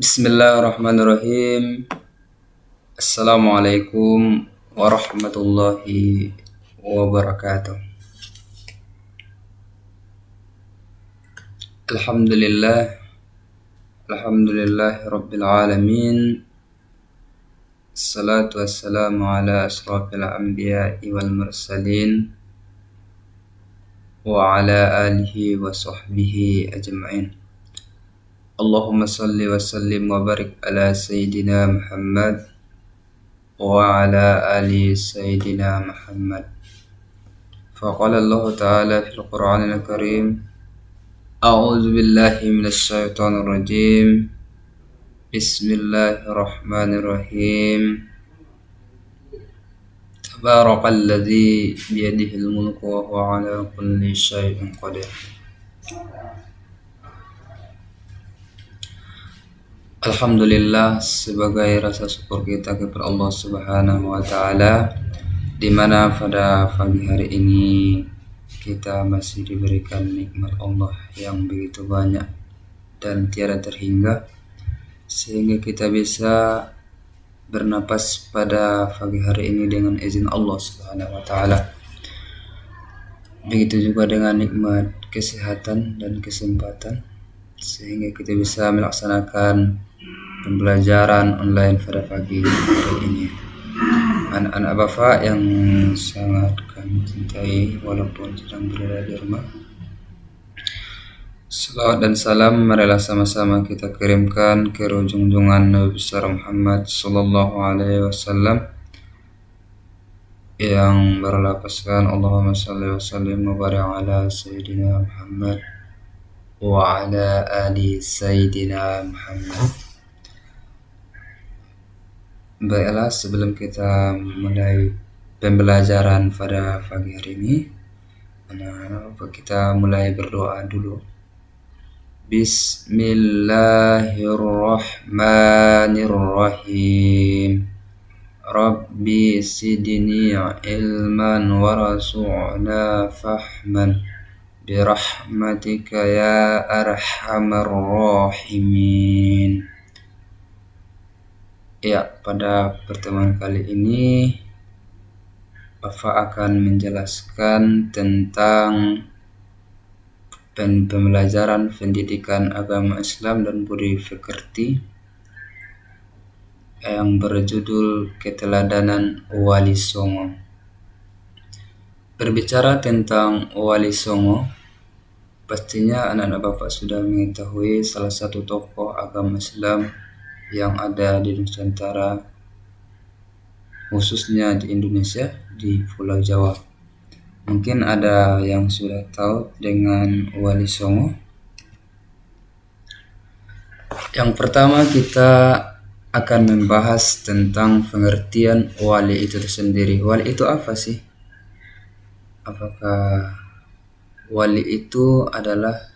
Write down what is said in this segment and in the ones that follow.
Bismillahirrahmanirrahim. Assalamualaikum warahmatullahi wabarakatuh. Alhamdulillah, alhamdulillah rabbil alamin. Assalatu wassalamu ala asrafil anbiya'i wal mursalin wa ala alihi wa sahbihi ajma'in. Allahumma salli wa sallim wa barik ala Sayyidina Muhammad wa ala ali Sayyidina Muhammad. Faqala Allah Ta'ala fil Qur'anil Karim, A'udzu billahi minasy syaithanir rajim. Bismillahirrahmanirrahim. Tabarakalladzi biyadihil mulku wa huwa ala kulli syai'in qadir. Alhamdulillah, sebagai rasa syukur kita kepada Allah Subhanahu wa taala, di mana pada pagi hari ini kita masih diberikan nikmat Allah yang begitu banyak dan tiada terhingga, sehingga kita bisa bernapas pada pagi hari ini dengan izin Allah Subhanahu wa taala. Begitu juga dengan nikmat kesehatan dan kesempatan, sehingga kita bisa melaksanakan pembelajaran online pada pagi hari ini. Anak-anak Bapak yang sangat kami cintai walaupun sedang berada di rumah, salawat dan salam marilah sama-sama kita kirimkan ke junjungan Nabi besar Muhammad sallallahu alaihi wasallam yang berlafazkan Allahumma shalli wa sallim wa barik ala Sayyidina Muhammad wa ala ali Sayyidina Muhammad. Baiklah, sebelum kita mulai pembelajaran pada pagi hari ini, kita mulai berdoa dulu. Bismillahirrahmanirrahim. Rabbi sidni ilman warasu'na fahman birahmatika ya arhamar rahimin. Ya, pada pertemuan kali ini Bapak akan menjelaskan tentang pembelajaran pendidikan agama Islam dan budi pekerti yang berjudul Keteladanan Wali Songo. Berbicara tentang Wali Songo, pastinya anak-anak Bapak sudah mengetahui salah satu tokoh agama Islam yang ada di Nusantara, khususnya di Indonesia, di Pulau Jawa. Mungkin ada yang sudah tahu dengan Wali Songo. Yang pertama, kita akan membahas tentang pengertian wali itu sendiri. Wali itu apa sih? Apakah wali itu adalah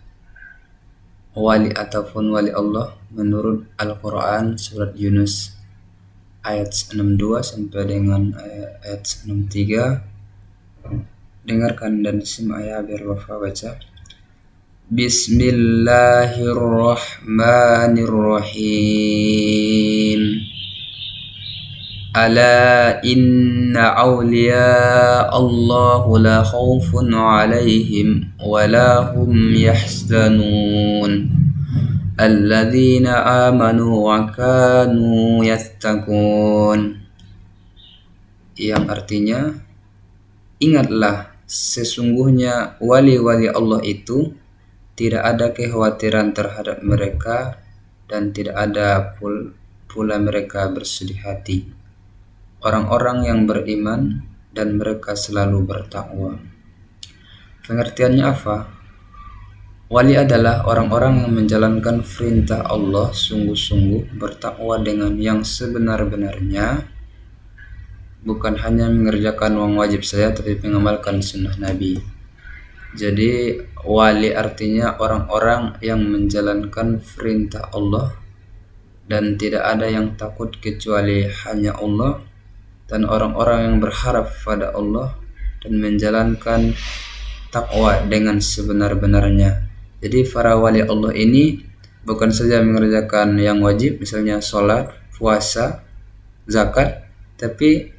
wali ataupun wali Allah menurut Al-Quran surat Yunus ayat 62 sampai dengan ayat 63. Dengarkan dan simak ya, biar Bapak baca. Bismillahirrahmanirrahim. Ala inna awliya Allahu la khawfun alaihim wa la hum yahzanun alladzina amanu wa kanu yattaqun. Yang artinya, ingatlah sesungguhnya wali-wali Allah itu tidak ada kekhawatiran terhadap mereka dan tidak ada pula mereka bersedih hati. Orang-orang yang beriman dan mereka selalu bertakwa. Pengertiannya apa? Wali adalah orang-orang yang menjalankan perintah Allah sungguh-sungguh, bertakwa dengan yang sebenar-benarnya, bukan hanya mengerjakan yang wajib saja tapi mengamalkan sunnah Nabi. Jadi wali artinya orang-orang yang menjalankan perintah Allah dan tidak ada yang takut kecuali hanya Allah, dan orang-orang yang berharap pada Allah dan menjalankan takwa dengan sebenar-benarnya. Jadi para wali Allah ini bukan saja mengerjakan yang wajib, misalnya sholat, puasa, zakat, tapi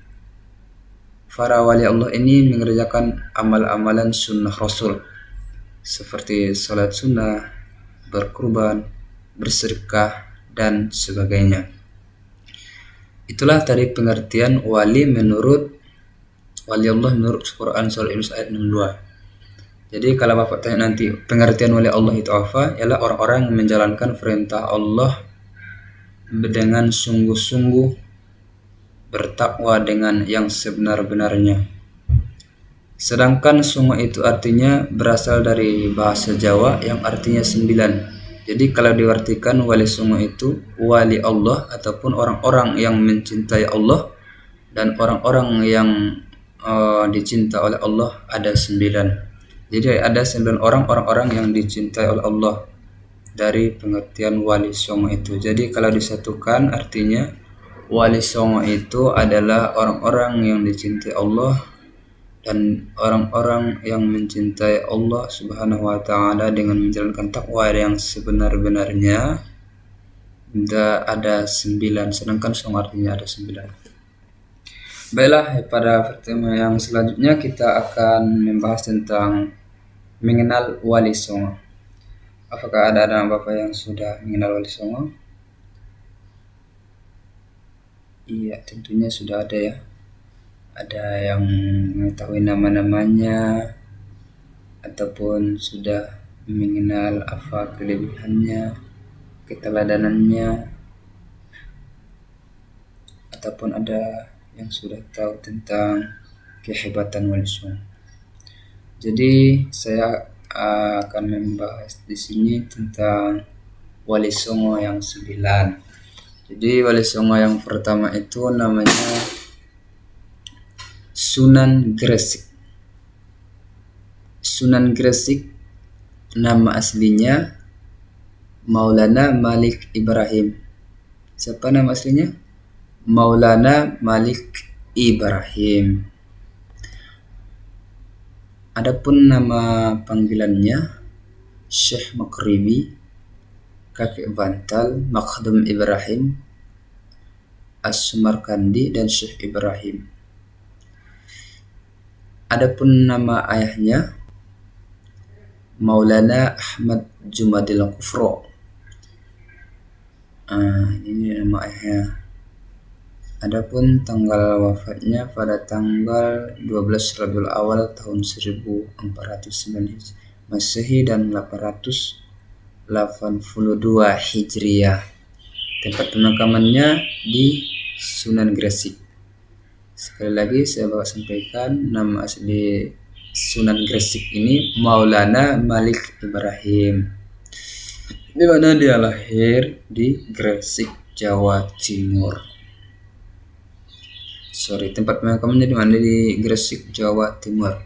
para wali Allah ini mengerjakan amal-amalan sunnah Rasul seperti sholat sunnah, berkurban, bersedekah, dan sebagainya. Itulah tadi pengertian wali Allah menurut Quran surah Yunus ayat 62. Jadi kalau Bapak tanya nanti pengertian wali Allah itu apa, ialah orang-orang yang menjalankan perintah Allah dengan sungguh-sungguh, bertakwa dengan yang sebenar-benarnya. Sedangkan sungguh itu artinya berasal dari bahasa Jawa yang artinya 9. Jadi kalau diartikan wali sungguh itu wali Allah ataupun orang-orang yang mencintai Allah dan orang-orang yang dicinta oleh Allah ada 9. Jadi ada 9 orang-orang yang dicintai oleh Allah dari pengertian wali songo itu. Jadi kalau disatukan artinya wali songo itu adalah orang-orang yang dicintai Allah dan orang-orang yang mencintai Allah Subhanahu wa taala dengan menjalankan takwa yang sebenar-benarnya. Ada 9, sedangkan songo artinya ada 9. Baiklah, pada pertemuan yang selanjutnya kita akan membahas tentang mengenal wali songo. Apakah ada Bapak yang sudah mengenal wali songo? Iya, tentunya sudah ada ya. Ada yang mengetahui nama-namanya ataupun sudah mengenal apa kelebihannya, keteladanannya, ataupun ada yang sudah tahu tentang kehebatan wali songo. Jadi saya akan membahas di sini tentang wali songo yang 9. Jadi wali songo yang pertama itu namanya Sunan Gresik. Sunan Gresik nama aslinya Maulana Malik Ibrahim. Siapa nama aslinya? Maulana Malik Ibrahim. Adapun nama panggilannya Syekh Makribi, Kakek Bantal, Makhdum Ibrahim, As-Sumarkandi, dan Syekh Ibrahim. Adapun nama ayahnya Maulana Ahmad Jumadil Kufro. Ini nama ayahnya. Adapun tanggal wafatnya pada tanggal 12 Rabiul Awal tahun 1409 Masehi dan 882 Hijriah. Tempat pemakamannya di Sunan Gresik. Sekali lagi saya bawa sampaikan nama asli Sunan Gresik ini Maulana Malik Ibrahim, di mana dia lahir di Gresik, Jawa Timur. Tempat pemakamannya di mana? Di Gresik, Jawa Timur.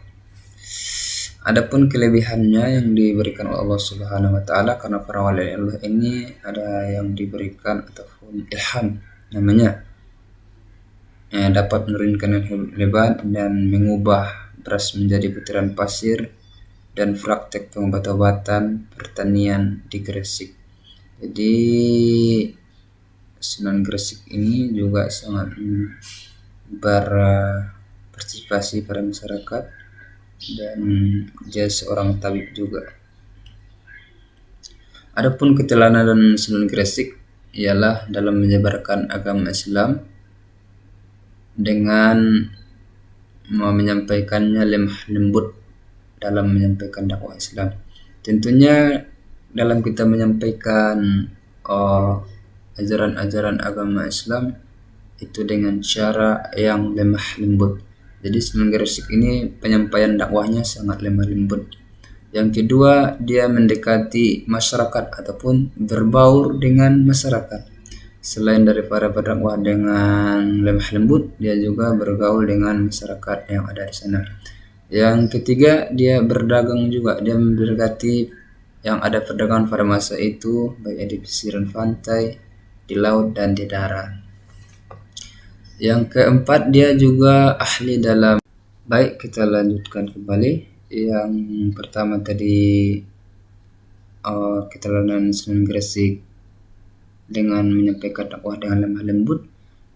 Adapun kelebihannya yang diberikan oleh Allah Subhanahu wa taala, karena para wali Allah ini ada yang diberikan ataupun ilham namanya, dapat menurunkan hebat dan mengubah beras menjadi butiran pasir dan praktek pengobat-obatan pertanian di Gresik. Jadi Sunan Gresik ini juga sangat berpartisipasi pada masyarakat dan dia seorang tabib juga. Adapun keteladanan Sunan Gresik ialah dalam menyebarkan agama Islam dengan menyampaikannya lemah lembut dalam menyampaikan dakwah Islam. Tentunya dalam kita menyampaikan ajaran-ajaran agama Islam itu dengan cara yang lemah lembut. Jadi Sunan Gresik ini penyampaian dakwahnya sangat lemah lembut. Yang kedua, dia mendekati masyarakat ataupun berbaur dengan masyarakat. Selain daripada berdakwah dengan lemah lembut, dia juga bergaul dengan masyarakat yang ada di sana. Yang ketiga, dia berdagang juga. Dia mendekati yang ada perdagangan pada masa itu, baik di pesisir pantai, di laut dan di darat. Yang keempat, dia juga ahli dalam. Baik, kita lanjutkan kembali. Yang pertama tadi Keteladanan Sunan Gresik dengan menyampaikan dakwah dengan lemah lembut.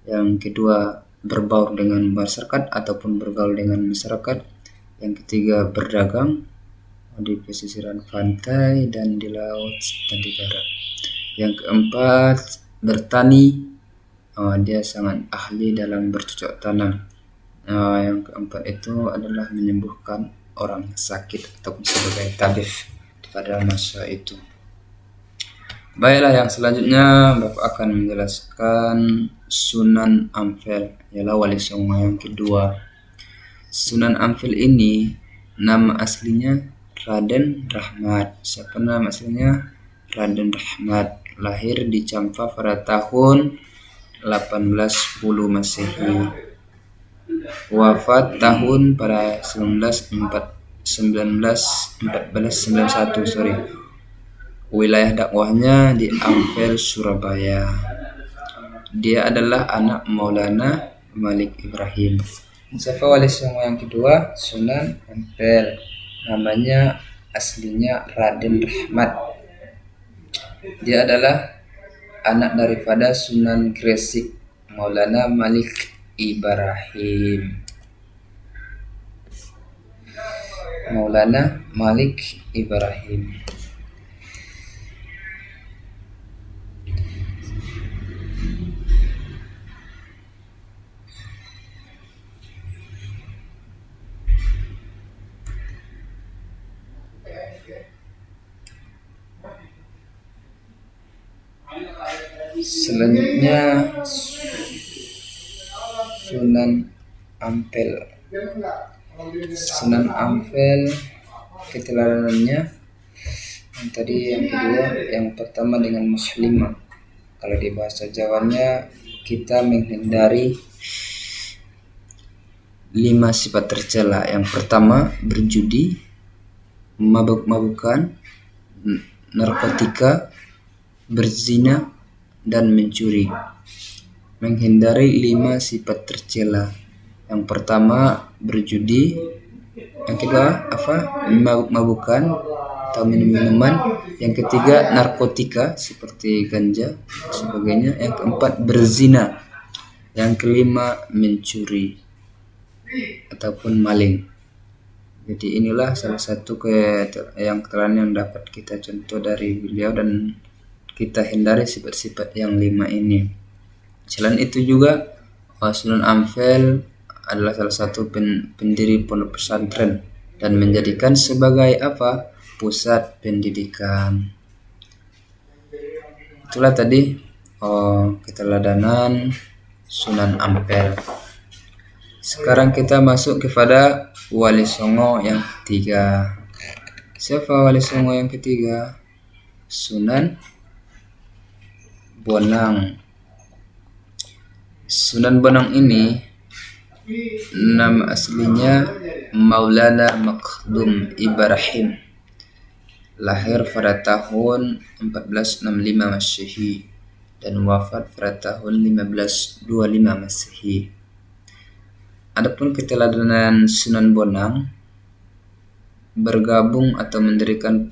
Yang kedua, berbaur dengan masyarakat ataupun bergaul dengan masyarakat. Yang ketiga, berdagang di pesisiran pantai dan di laut dan di darat. Yang keempat, bertani. Dia sangat ahli dalam bercocok tanam. Yang keempat itu adalah menyembuhkan orang sakit ataupun sebagai tabib pada masa itu. Baiklah, yang selanjutnya Bapak akan menjelaskan Sunan Ampel, ialah Wali Songo yang kedua. Sunan Ampel ini nama aslinya Raden Rahmat. Siapa nama aslinya? Raden Rahmat. Lahir di Campa pada tahun 1810 Masehi. Wafat tahun pada 1991. Wilayah dakwahnya di Ampel, Surabaya. Dia adalah anak Maulana Malik Ibrahim. Siapa Wali Songo yang kedua? Sunan Ampel. Namanya aslinya Raden Rahmat. Dia adalah anak daripada Sunan Gresik Maulana Malik Ibrahim. Maulana Malik Ibrahim. Selanjutnya Sunan Ampel. Sunan Ampel keteladanannya yang tadi, yang kedua, yang pertama dengan muslimah. Kalau di bahasa Jawanya, kita menghindari 5 sifat tercela. Yang pertama, berjudi, mabuk-mabukan, narkotika, berzina, dan mencuri. Menghindari 5 sifat tercela. Yang pertama, berjudi. Yang kedua, mabuk-mabukan atau minum-minuman. Yang ketiga, narkotika seperti ganja dan sebagainya. Yang keempat, berzina. Yang kelima, mencuri ataupun maling. Jadi inilah salah satu keteladan yang dapat kita contoh dari beliau, dan kita hindari sifat-sifat yang 5 ini. Selain itu juga Sunan Ampel adalah salah satu pendiri pondok pesantren dan menjadikan sebagai pusat pendidikan. Itulah tadi keteladanan Sunan Ampel. Sekarang kita masuk kepada Wali Songo yang ketiga. Siapa Wali Songo yang ketiga? Sunan Bonang. Sunan Bonang ini nama aslinya Maulana Makhdum Ibrahim. Lahir pada tahun 1465 Masehi dan wafat pada tahun 1525 Masehi. Adapun keteladanan Sunan Bonang bergabung atau mendirikan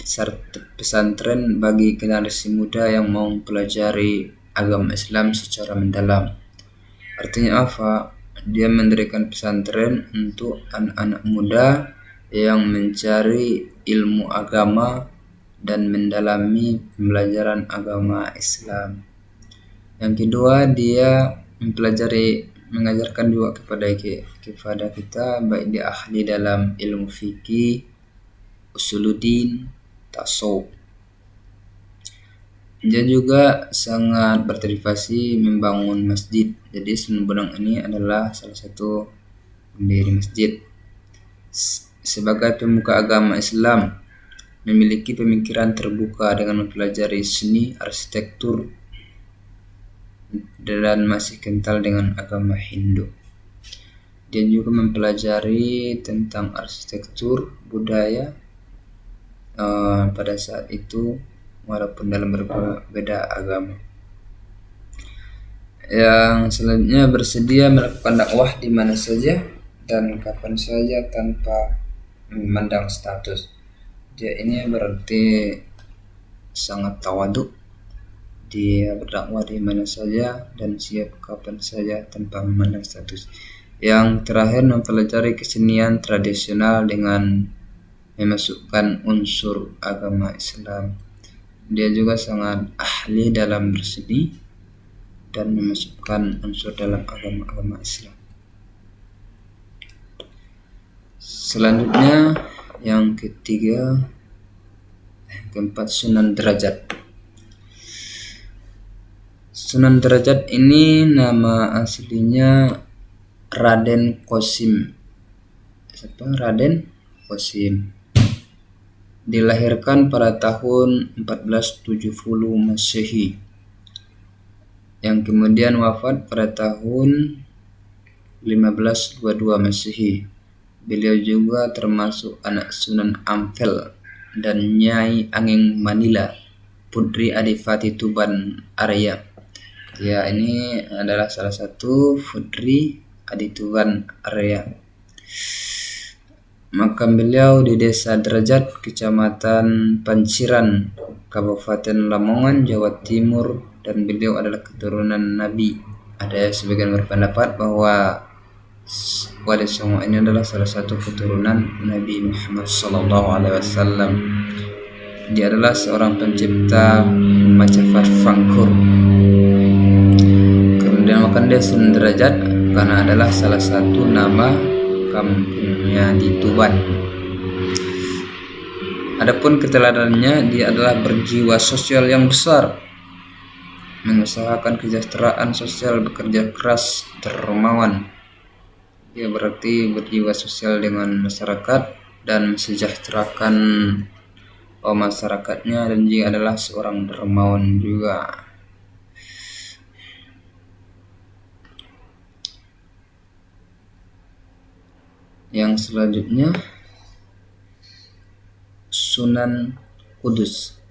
pesantren bagi generasi muda yang mau mempelajari agama Islam secara mendalam. Artinya apa? Dia mendirikan pesantren untuk anak-anak muda yang mencari ilmu agama dan mendalami pembelajaran agama Islam. Yang kedua, dia mengajarkan juga kepada kita, baik dia ahli dalam ilmu fikih, usuluddin, tasawuf. Dia juga sangat bermotivasi membangun masjid. Jadi Sunan Bonang ini adalah salah satu pendiri masjid. Sebagai pemuka agama Islam, memiliki pemikiran terbuka dengan mempelajari seni, arsitektur, dan masih kental dengan agama Hindu. Dia juga mempelajari tentang arsitektur budaya pada saat itu, walaupun dalam berbeda agama. Yang selanjutnya, bersedia melakukan dakwah di mana saja dan kapan saja tanpa memandang status. Dia ini berarti sangat tawaduk. Dia berdakwah di mana saja dan siap kapan saja tanpa memandang status. Yang terakhir, mempelajari kesenian tradisional dengan memasukkan unsur agama Islam. Dia juga sangat ahli dalam berseni dan memasukkan unsur dalam agama Islam. Selanjutnya yang keempat, Sunan Derajat. Sunan Derajat ini nama aslinya Raden Qasim. Raden Qasim. Dilahirkan pada tahun 1470 Masehi, yang kemudian wafat pada tahun 1522 Masehi. Beliau juga termasuk anak Sunan Ampel dan Nyai Anging Manila, putri Adipati Tuban Arya. Dia ini adalah salah satu putri Adituban Arya. Makam beliau di Desa Derajat, Kecamatan Panciran, Kabupaten Lamongan, Jawa Timur, dan beliau adalah keturunan Nabi. Ada sebagian berpendapat bahwa Wali Songo ini adalah salah satu keturunan Nabi Muhammad SAW. Dia adalah seorang pencipta Majapahit Fangkur. Kemudian makan dia Sunan Derajat karena adalah salah satu nama kampungnya di Tuban. Adapun keteladanannya, dia adalah berjiwa sosial yang besar, mengusahakan kesejahteraan sosial, bekerja keras, dermawan. Dia berarti berjiwa sosial dengan masyarakat dan mensejahterakan masyarakatnya, dan dia adalah seorang dermawan juga. Yang selanjutnya, Sunan Kudus.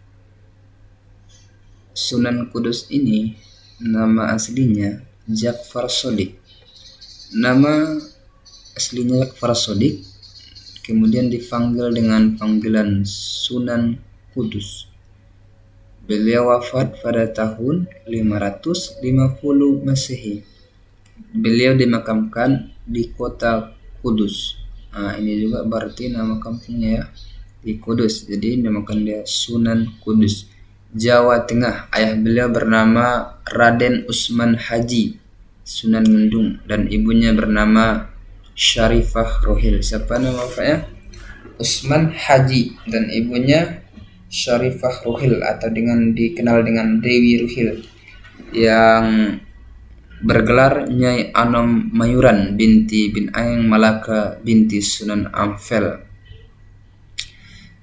Sunan Kudus ini nama aslinya Ja'far Shadiq. Nama aslinya Ja'far Shadiq, kemudian dipanggil dengan panggilan Sunan Kudus. Beliau wafat pada tahun 550 Masehi. Beliau dimakamkan di kota Kudus. Ini juga berarti nama kampungnya ya, di Kudus. Jadi dinamakan dia Sunan Kudus, Jawa Tengah. Ayah beliau bernama Raden Usman Haji Sunan Gendung dan ibunya bernama Syarifah Rohil. Siapa nama bapaknya? Usman Haji dan ibunya Syarifah Rohil, atau dikenal dengan Dewi Rohil, yang bergelar Nyai Anom Mayuran binti bin Anging Malaka binti Sunan Ampel.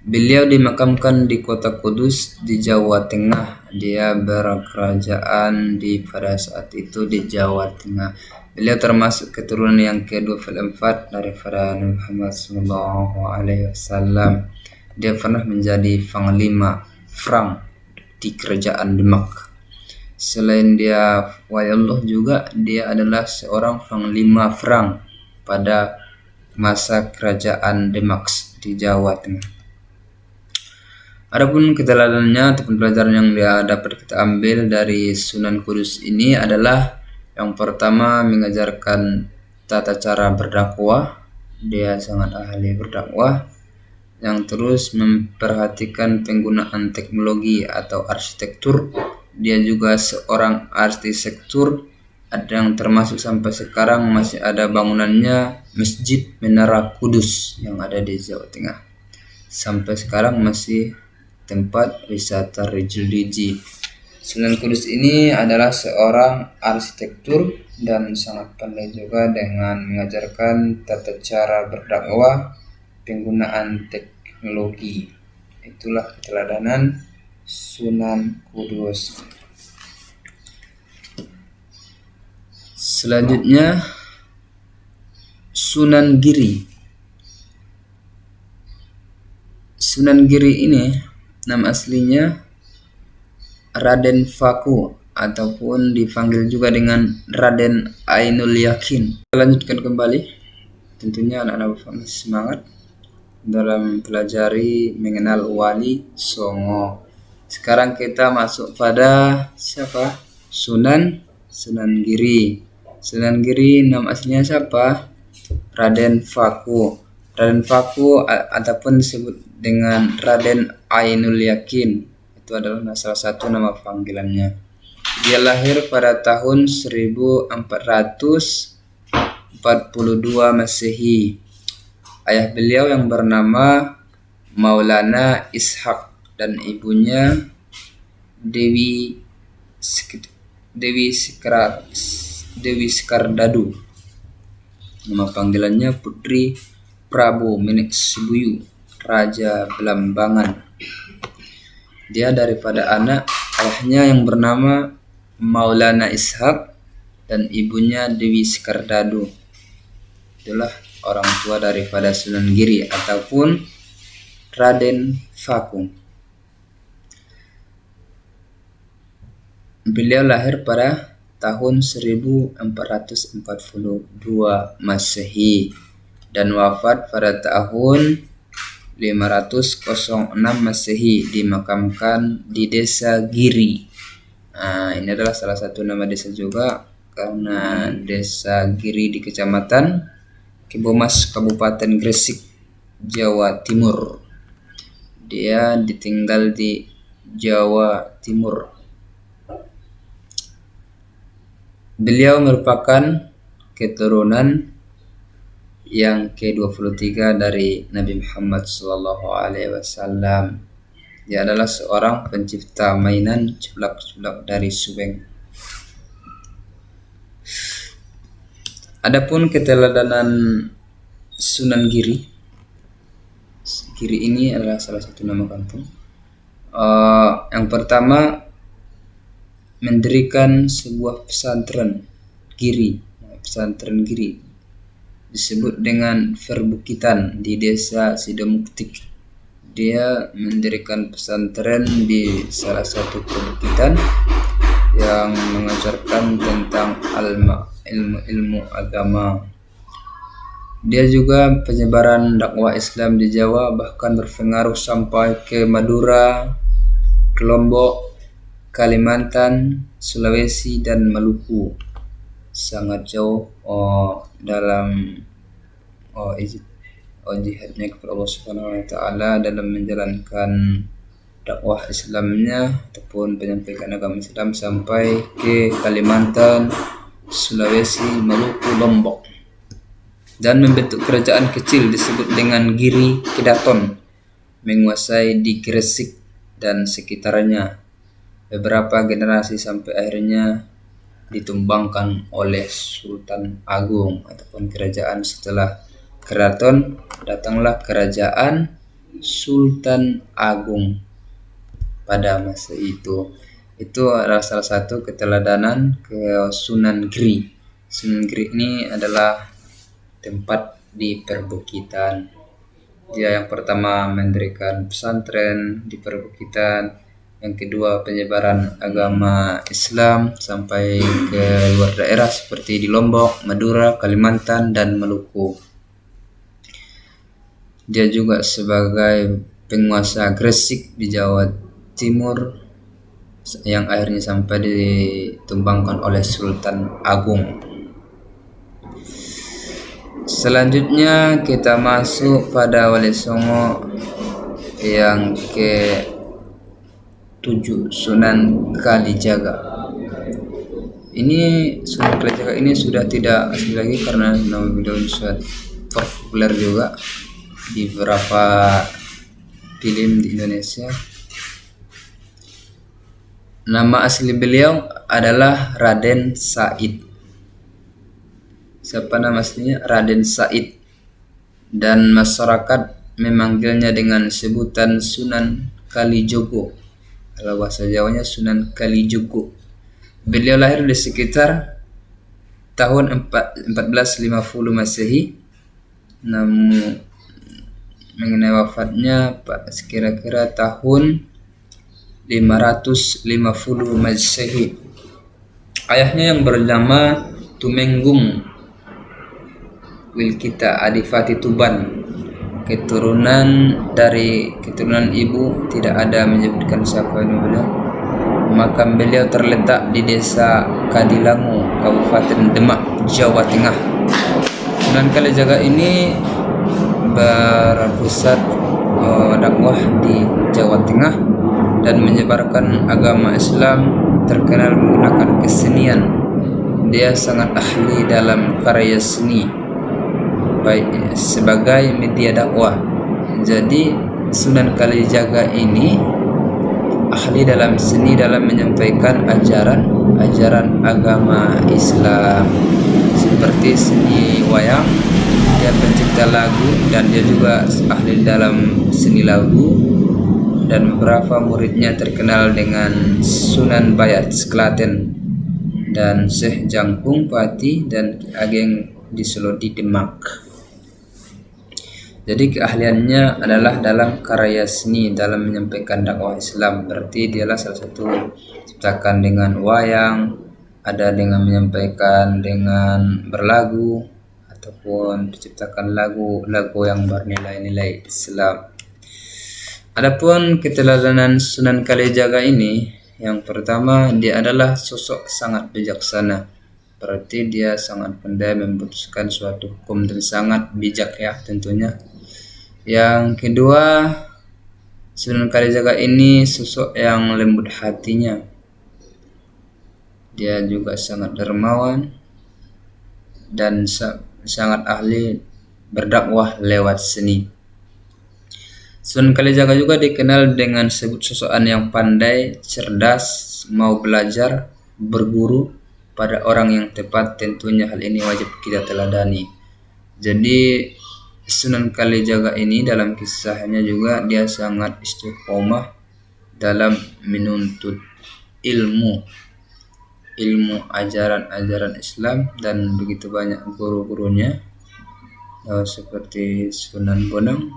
Beliau dimakamkan di kota Kudus di Jawa Tengah. Dia berkerajaan pada saat itu di Jawa Tengah. Beliau termasuk keturunan yang ke-24 daripada Nabi Muhammad SAW. Dia pernah menjadi panglima Frank di kerajaan Demak. Selain dia wali Allah juga, dia adalah seorang panglima Frank pada masa kerajaan Demak di Jawa Tengah. Adapun keteladanannya ataupun pelajaran yang dia dapat kita ambil dari Sunan Kudus ini adalah, yang pertama, mengajarkan tata cara berdakwah. Dia sangat ahli berdakwah, yang terus memperhatikan penggunaan teknologi atau arsitektur. Dia juga seorang arsitektur, ada yang termasuk sampai sekarang masih ada bangunannya, Masjid Menara Kudus yang ada di Jawa Tengah. Sampai sekarang masih tempat wisata religi. Sunan Kudus ini adalah seorang arsitektur dan sangat pandai juga dengan mengajarkan tata cara berdakwah, penggunaan teknologi. Itulah keteladanan Sunan Kudus. Selanjutnya, Sunan Giri. Sunan Giri ini nama aslinya Raden Faku, ataupun dipanggil juga dengan Raden Ainul Yakin. Kita lanjutkan kembali. Tentunya anak-anak masih semangat dalam mempelajari mengenal Wali Songo. Sekarang kita masuk pada siapa? Sunan Giri. Sunan Giri nama aslinya siapa? Raden Faku. Raden Faku ataupun disebut dengan Raden Ainul Yakin. Itu adalah salah satu nama panggilannya. Dia lahir pada tahun 1442 Masehi. Ayah beliau yang bernama Maulana Ishak dan ibunya Dewi Skardadu. Nama panggilannya Putri Prabu Menek Sibuyu, Raja Belambangan. Dia daripada anak ayahnya yang bernama Maulana Ishak dan ibunya Dewi Skardadu. Itulah orang tua daripada Sunan Giri ataupun Raden Faku. Beliau lahir pada tahun 1442 Masehi dan wafat pada tahun 506 Masehi, dimakamkan di desa Giri. Ini adalah salah satu nama desa juga karena desa Giri di Kecamatan Kebomas, Kabupaten Gresik, Jawa Timur. Dia ditinggal di Jawa Timur. Beliau merupakan keturunan yang ke-23 dari Nabi Muhammad SAW. Dia adalah seorang pencipta mainan culak-culak dari Subeng. Adapun keteladanan Sunan Giri. Giri ini adalah salah satu nama kampung. Yang pertama, mendirikan sebuah pesantren Giri. Pesantren Giri disebut dengan Perbukitan di desa Sidomuktik. Dia mendirikan pesantren di salah satu perbukitan yang mengajarkan tentang ilmu agama. Dia juga penyebaran dakwah Islam di Jawa, bahkan berpengaruh sampai ke Madura, ke Lombok, Kalimantan, Sulawesi, dan Maluku. Sangat jauh dalam jihadnya kepada Allah Subhanahu wa taala dalam menjalankan dakwah Islamnya ataupun penyampaian agama Islam sampai ke Kalimantan, Sulawesi, Maluku, Lombok, dan membentuk kerajaan kecil disebut dengan Giri Kedaton, menguasai di Gresik dan sekitarnya beberapa generasi sampai akhirnya ditumbangkan oleh Sultan Agung ataupun kerajaan. Setelah Keraton datanglah kerajaan Sultan Agung pada masa itu. Itu adalah salah satu keteladanan ke Sunan Giri. Sunan Giri ini adalah tempat di perbukitan. Dia yang pertama mendirikan pesantren di perbukitan. Yang kedua, penyebaran agama Islam sampai ke luar daerah seperti di Lombok, Madura, Kalimantan, dan Maluku. Dia juga sebagai penguasa Gresik di Jawa Timur yang akhirnya sampai ditumbangkan oleh Sultan Agung. Selanjutnya kita masuk pada Wali Songo yang ke-7, Sunan Kalijaga. Ini Sunan Kalijaga ini sudah tidak asli lagi karena nama beliau sudah populer juga di beberapa film di Indonesia. Nama asli beliau adalah Raden Said. Siapa nama aslinya? Raden Said. Dan masyarakat memanggilnya dengan sebutan Sunan Kalijogo. Kalau bahasa Jawanya Sunan Kalijogo. Beliau lahir di sekitar tahun 1450 Masehi. Namun mengenai wafatnya kira-kira tahun 550 Masehi. Ayahnya yang bernama Tumenggung Wilkita Adipati Tuban, dari keturunan ibu tidak ada menyebutkan siapa ini beliau. Makam beliau terletak di Desa Kadilangu, Kabupaten Demak, Jawa Tengah. Sunan Kalijaga ini berpusat dakwah di Jawa Tengah dan menyebarkan agama Islam, terkenal menggunakan kesenian. Dia sangat ahli dalam karya seni baik sebagai media dakwah. Jadi Sunan Kalijaga ini ahli dalam seni, dalam menyampaikan ajaran agama Islam, seperti seni wayang. Dia pencipta lagu dan dia juga ahli dalam seni lagu, dan beberapa muridnya terkenal dengan Sunan Bayat Klaten dan Syekh Jangkung Pati dan Ki Ageng di Solo di Demak. Jadi keahliannya adalah dalam karya seni, dalam menyampaikan dakwah Islam. Berarti dialah salah satu ciptakan dengan wayang, ada dengan menyampaikan dengan berlagu, ataupun menciptakan lagu-lagu yang bernilai-nilai Islam. Adapun keteladanan Sunan Kalijaga ini, yang pertama, dia adalah sosok sangat bijaksana. Berarti dia sangat pandai memutuskan suatu hukum dan sangat bijak ya tentunya. Yang kedua, Sunan Kalijaga ini sosok yang lembut hatinya. Dia juga sangat dermawan dan sangat ahli berdakwah lewat seni. Sunan Kalijaga juga dikenal dengan sosokan yang pandai, cerdas, mau belajar, berguru pada orang yang tepat. Tentunya hal ini wajib kita teladani. Jadi Sunan Kalijaga ini dalam kisahnya juga dia sangat istiqomah dalam menuntut ilmu ajaran Islam, dan begitu banyak guru-gurunya seperti Sunan Bonang.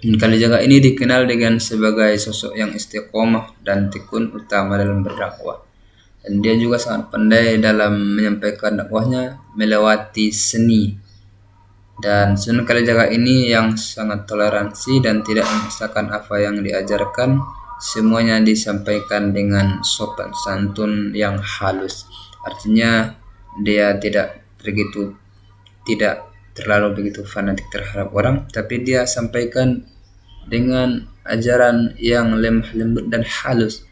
Kalijaga ini dikenal dengan sebagai sosok yang istiqomah dan tekun utama dalam berdakwah, dan dia juga sangat pandai dalam menyampaikan dakwahnya melewati seni. Dan Sunan Kalijaga ini yang sangat toleransi dan tidak memaksakan apa yang diajarkan. Semuanya disampaikan dengan sopan santun yang halus. Artinya dia tidak terlalu begitu fanatik terhadap orang, tapi dia sampaikan dengan ajaran yang lemah lembut dan halus,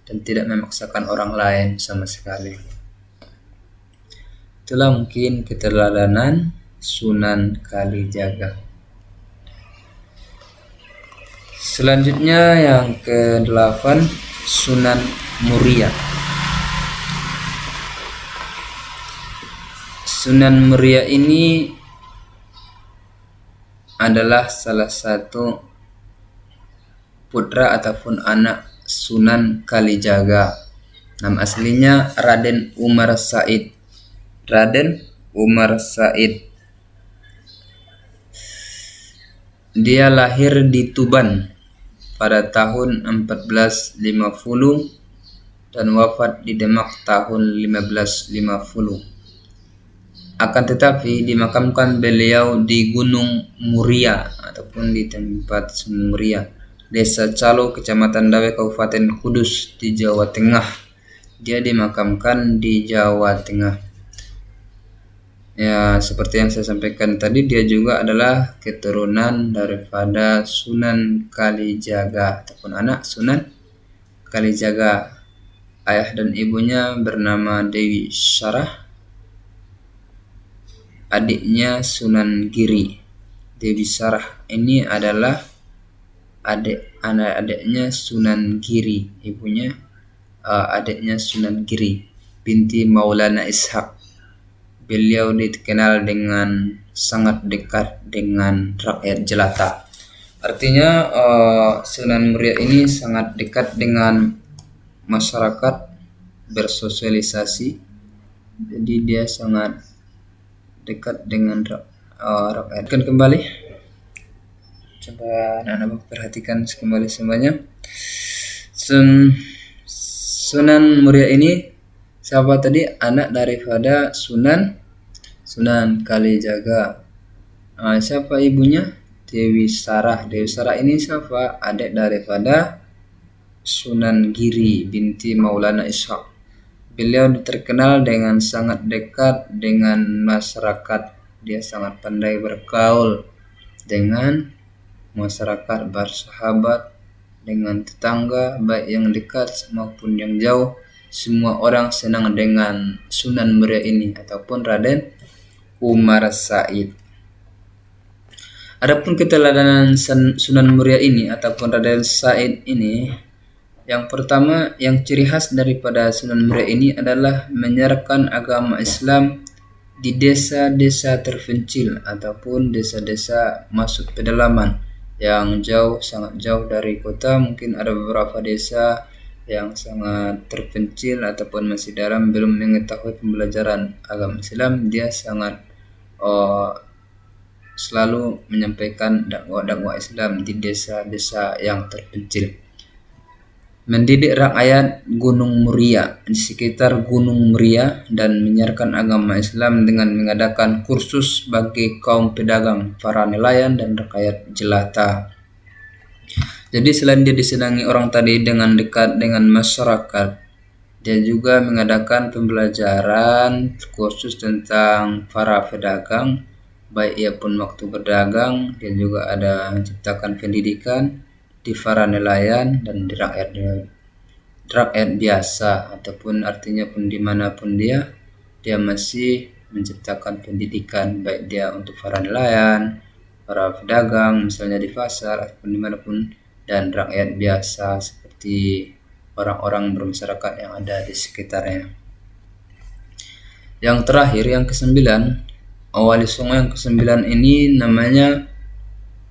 dan tidak memaksakan orang lain sama sekali. Itulah mungkin keteladanan Sunan Kalijaga. Selanjutnya yang ke-8, Sunan Muria. Sunan Muria ini adalah salah satu putra ataupun anak Sunan Kalijaga. Nama aslinya Raden Umar Said. Dia lahir di Tuban pada tahun 1450 dan wafat di Demak tahun 1550. Akan tetapi dimakamkan beliau di Gunung Muria ataupun di tempat Sunan Muria, Desa Calo, Kecamatan Dawe, Kabupaten Kudus di Jawa Tengah. Dia dimakamkan di Jawa Tengah. Ya, seperti yang saya sampaikan tadi, dia juga adalah keturunan daripada Sunan Kalijaga ataupun anak Sunan Kalijaga. Ayah dan ibunya bernama Dewi Syarah, adiknya Sunan Giri. Dewi Syarah ini adalah anak-adiknya Sunan Giri, ibunya adiknya Sunan Giri binti Maulana Ishak. Beliau dikenal dengan sangat dekat dengan rakyat jelata. Artinya Sunan Muria ini sangat dekat dengan masyarakat, bersosialisasi. Jadi dia sangat dekat dengan rakyat. Akan kembali, coba anak-anak perhatikan kembali semuanya. Sunan Muria ini siapa tadi? Anak daripada Sunan Kalijaga. Siapa ibunya? Dewi Sarah. Dewi Sarah ini siapa? Adik daripada Sunan Giri binti Maulana Ishaq. Beliau terkenal dengan sangat dekat dengan masyarakat. Dia sangat pandai bergaul dengan masyarakat, bersahabat dengan tetangga, baik yang dekat maupun yang jauh. Semua orang senang dengan Sunan Muria ini ataupun Raden Umar Said. Adapun keteladanan Sunan Muria ini ataupun Raden Said ini, yang pertama, yang ciri khas daripada Sunan Muria ini adalah menyiarkan agama Islam di desa-desa terpencil ataupun desa-desa masuk pedalaman yang jauh, sangat jauh dari kota. Mungkin ada beberapa desa yang sangat terpencil ataupun masih dalam belum mengetahui pembelajaran agama Islam. Dia sangat selalu menyampaikan dakwah Islam di desa-desa yang terpencil. Mendidik rakyat Gunung Muria, di sekitar Gunung Muria, dan menyiarkan agama Islam dengan mengadakan kursus bagi kaum pedagang, para nelayan, dan rakyat jelata. Jadi selain dia disenangi orang tadi dengan dekat dengan masyarakat, dia juga mengadakan pembelajaran kursus tentang para pedagang, baik ia pun waktu berdagang. Dia juga ada menciptakan pendidikan di para nelayan dan di rakyat biasa, ataupun artinya pun dimanapun dia masih menciptakan pendidikan, baik dia untuk para nelayan, para pedagang misalnya di pasar ataupun dimanapun, dan rakyat biasa seperti orang-orang bermasyarakat yang ada di sekitarnya. Yang terakhir, yang ke-9, Wali Songo yang ke-9 ini namanya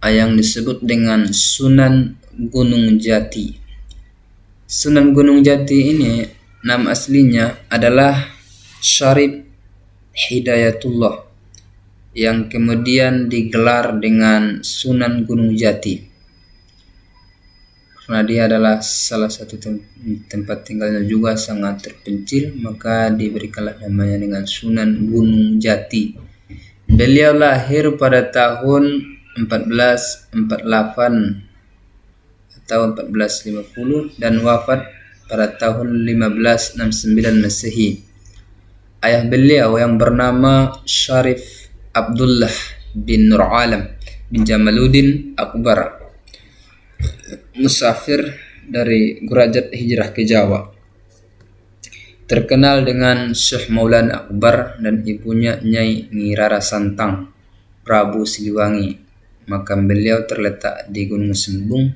yang disebut dengan Sunan Gunung Jati. Sunan Gunung Jati ini nama aslinya adalah Syarif Hidayatullah, yang kemudian digelar dengan Sunan Gunung Jati karena dia adalah salah satu tempat tinggalnya juga sangat terpencil, maka diberikanlah namanya dengan Sunan Gunung Jati. Beliau lahir pada tahun 1448 atau 1450 dan wafat pada tahun 1569 Masehi. Ayah beliau yang bernama Syarif Abdullah bin Nur Alam bin Jamaluddin Akbar, musafir dari Gurajat hijrah ke Jawa, terkenal dengan Syekh Maulana Akbar, dan ibunya Nyai Ngi Santang Prabu Siliwangi. Makam beliau terletak di Gunung Sembung,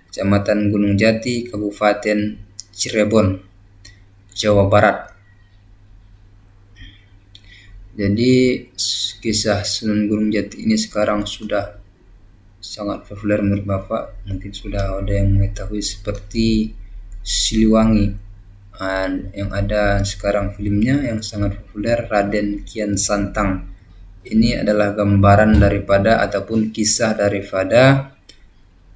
Kecamatan Gunung Jati, Kabupaten Cirebon, Jawa Barat. Jadi kisah Sunan Gunung Jati ini sekarang sudah sangat populer menurut Bapak. Mungkin sudah ada yang mengetahui seperti Siliwangi, yang ada sekarang filmnya yang sangat populer, Raden Kian Santang. Ini adalah gambaran daripada ataupun kisah daripada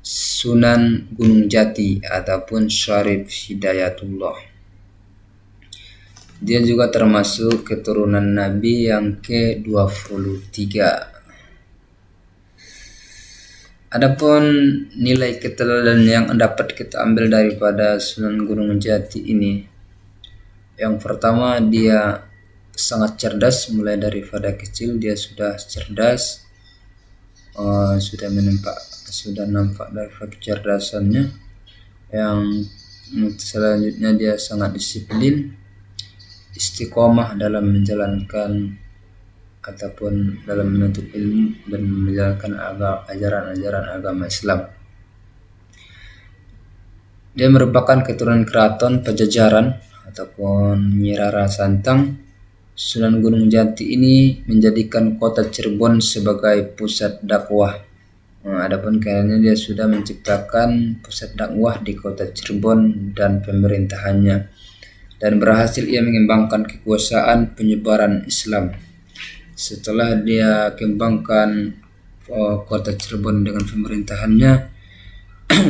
Sunan Gunung Jati ataupun Syarif Hidayatullah. Dia juga termasuk keturunan Nabi yang ke-23. Adapun nilai keteladanan yang dapat kita ambil daripada Sunan Gunung Jati ini, yang pertama, dia sangat cerdas. Mulai daripada kecil dia sudah cerdas, sudah nampak dari kecerdasannya. Yang selanjutnya, dia sangat disiplin, istiqomah dalam menjalankan ataupun dalam menuntut ilmu dan menjalankan ajaran-ajaran agama Islam. Dia merupakan keturunan keraton Pajajaran ataupun Nyi Rara Santang. Sunan Gunung Jati ini menjadikan kota Cirebon sebagai pusat dakwah. Adapun kayaknya dia sudah menciptakan pusat dakwah di kota Cirebon dan pemerintahannya, dan berhasil ia mengembangkan kekuasaan penyebaran Islam. Setelah dia kembangkan kota Cirebon dengan pemerintahannya,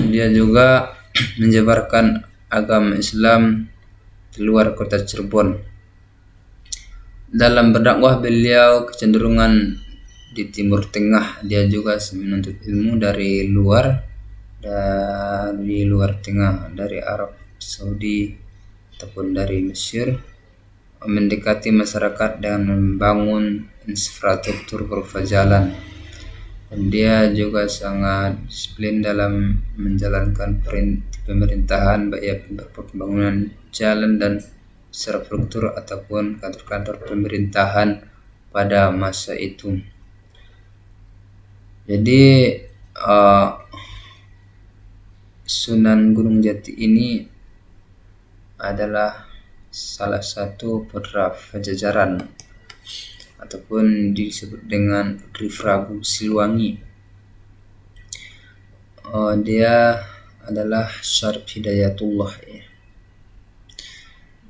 dia juga menyebarkan agama Islam di luar kota Cirebon. Dalam berdakwah beliau kecenderungan di Timur Tengah. Dia juga menuntut ilmu dari luar tengah, dari Arab Saudi ataupun dari Mesir, mendekati masyarakat dan membangun infrastruktur berupa jalan. Dan dia juga sangat disiplin dalam menjalankan pemerintahan, baik pembangunan jalan dan infrastruktur ataupun kantor-kantor pemerintahan pada masa itu. Jadi Sunan Gunung Jati ini adalah salah satu putra Pajajaran ataupun disebut dengan Putri Prabu Siliwangi. Dia adalah Syarif Hidayatullah ya,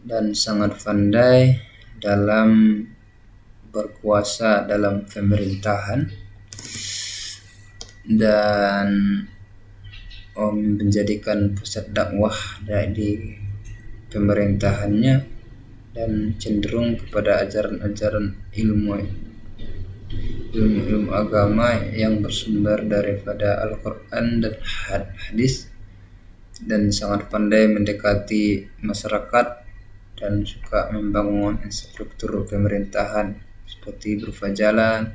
dan sangat pandai dalam berkuasa dalam pemerintahan dan menjadikan pusat dakwah di pemerintahannya dan cenderung kepada ajaran-ajaran ilmu agama yang bersumber daripada Al-Quran dan hadis, dan sangat pandai mendekati masyarakat dan suka membangun infrastruktur pemerintahan seperti berupa jalan,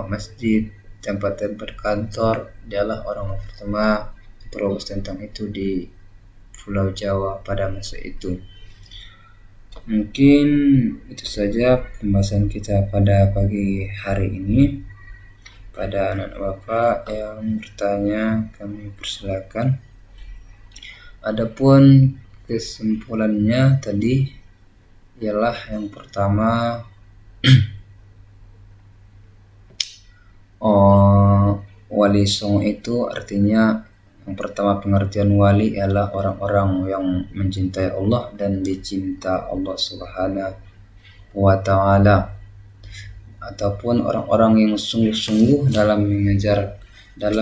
masjid, tempat-tempat kantor. Dialah orang pertama terus tentang itu di Pulau Jawa pada masa itu. Mungkin itu saja pembahasan kita pada pagi hari ini. Pada anak bapak yang bertanya, kami persilakan. Adapun kesimpulannya tadi ialah yang pertama, wali songo itu artinya, yang pertama pengertian wali ialah orang-orang yang mencintai Allah dan dicinta Allah Subhanahu wa Ta'ala, ataupun orang-orang yang sungguh-sungguh dalam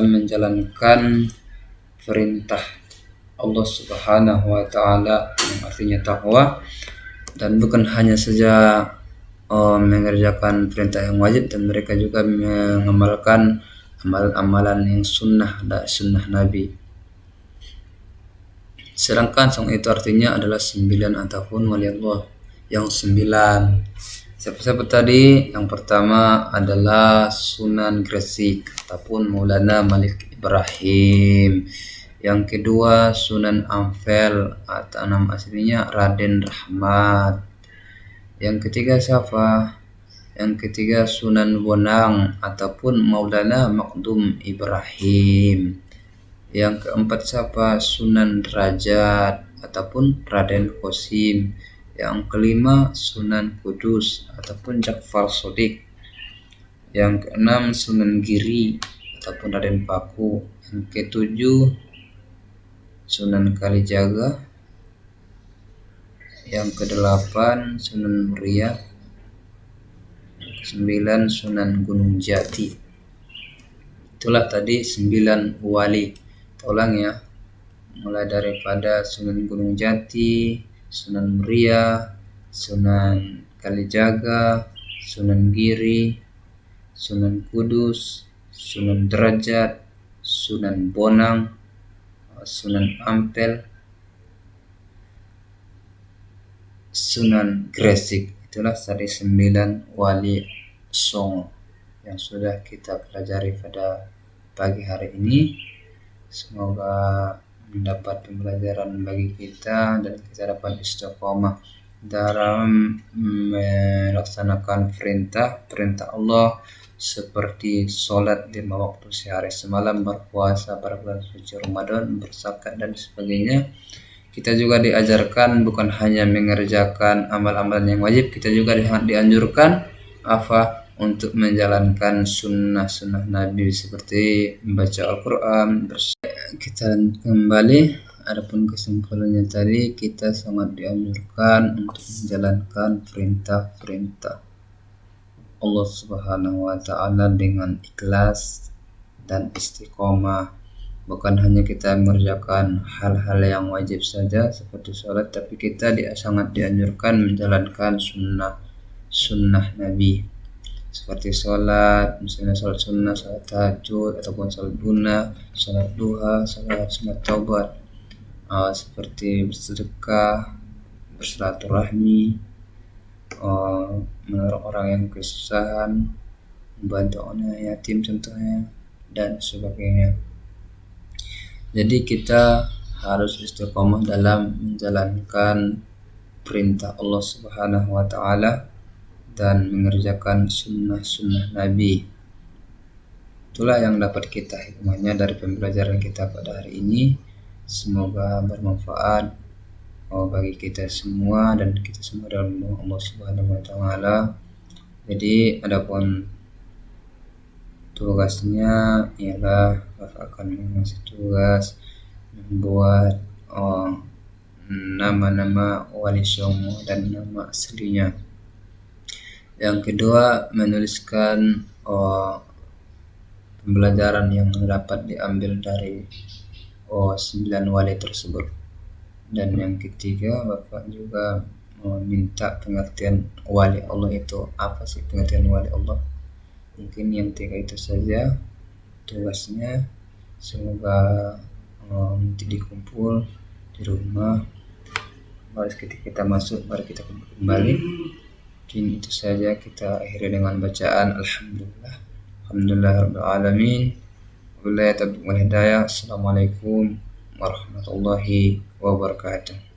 menjalankan perintah Allah Subhanahu wa Ta'ala, yang artinya takwa, dan bukan hanya saja mengerjakan perintah yang wajib, dan mereka juga mengamalkan amalan-amalan yang sunnah Nabi. Sedangkan song itu artinya adalah 9 ataupun wali Allah yang 9. Siapa-siapa tadi? Yang pertama adalah Sunan Gresik ataupun Maulana Malik Ibrahim. Yang kedua Sunan Ampel atau nama aslinya Raden Rahmat. Yang ketiga siapa? Yang ketiga Sunan Bonang ataupun Maulana Makdum Ibrahim. Yang keempat siapa? Sunan Derajat ataupun Raden Qasim. Yang kelima Sunan Kudus ataupun Ja'far Shadiq. Yang keenam Sunan Giri ataupun Raden Paku. Yang ketujuh Sunan Kalijaga. Yang kedelapan Sunan Muria. Yang ke-9 Sunan Gunung Jati. Itulah tadi 9 wali. Ulang ya, mulai daripada Sunan Gunung Jati, Sunan Muria, Sunan Kalijaga, Sunan Giri, Sunan Kudus, Sunan Derajat, Sunan Bonang, Sunan Ampel, Sunan Gresik. Itulah tadi 9 wali songo yang sudah kita pelajari pada pagi hari ini. Semoga mendapat pembelajaran bagi kita dan kita dapat istiqomah dalam melaksanakan perintah Allah seperti sholat 5 waktu sehari semalam, berpuasa pada bulan suci Ramadan, berzakat dan sebagainya. Kita juga diajarkan bukan hanya mengerjakan amal-amalan yang wajib, kita juga dianjurkan untuk menjalankan sunnah Nabi seperti membaca Al-Quran. Kita kembali, adapun kesimpulannya tadi, kita sangat dianjurkan untuk menjalankan perintah-perintah Allah Subhanahu wa Ta'ala dengan ikhlas dan istiqomah. Bukan hanya kita mengerjakan hal-hal yang wajib saja seperti sholat, tapi kita sangat dianjurkan menjalankan sunnah Nabi. seperti sholat, misalnya sholat sunnah, sholat tahajud, ataupun sholat sholat duha, sholat sunat taubat, seperti bersedekah, bersilaturahmi, menolong orang yang kesusahan, membantu anak yatim contohnya, dan sebagainya. Jadi kita harus istiqomah dalam menjalankan perintah Allah Subhanahu wa taala dan mengerjakan sunnah-sunnah Nabi. Itulah yang dapat kita hikmahnya dari pembelajaran kita pada hari ini. Semoga bermanfaat bagi kita semua dan kita semua dalam nama Allah Subhanahu wa taala. Jadi adapun tugasnya ialah Bapak akan mengasih tugas membuat nama-nama wali songo dan nama aslinya. Yang kedua, menuliskan pembelajaran yang dapat diambil dari 9 wali tersebut. Dan yang ketiga, Bapak juga minta pengertian wali Allah itu apa sih, pengertian wali Allah. Mungkin yang 3 itu saja tugasnya. Semoga nanti dikumpul di rumah. Baru ketika kita masuk, baru kita kembali. Mungkin itu saja, kita akhiri dengan bacaan Alhamdulillahirabbil alamin. Wabillahi taufiq wal hidayah. Assalamualaikum warahmatullahi wabarakatuh.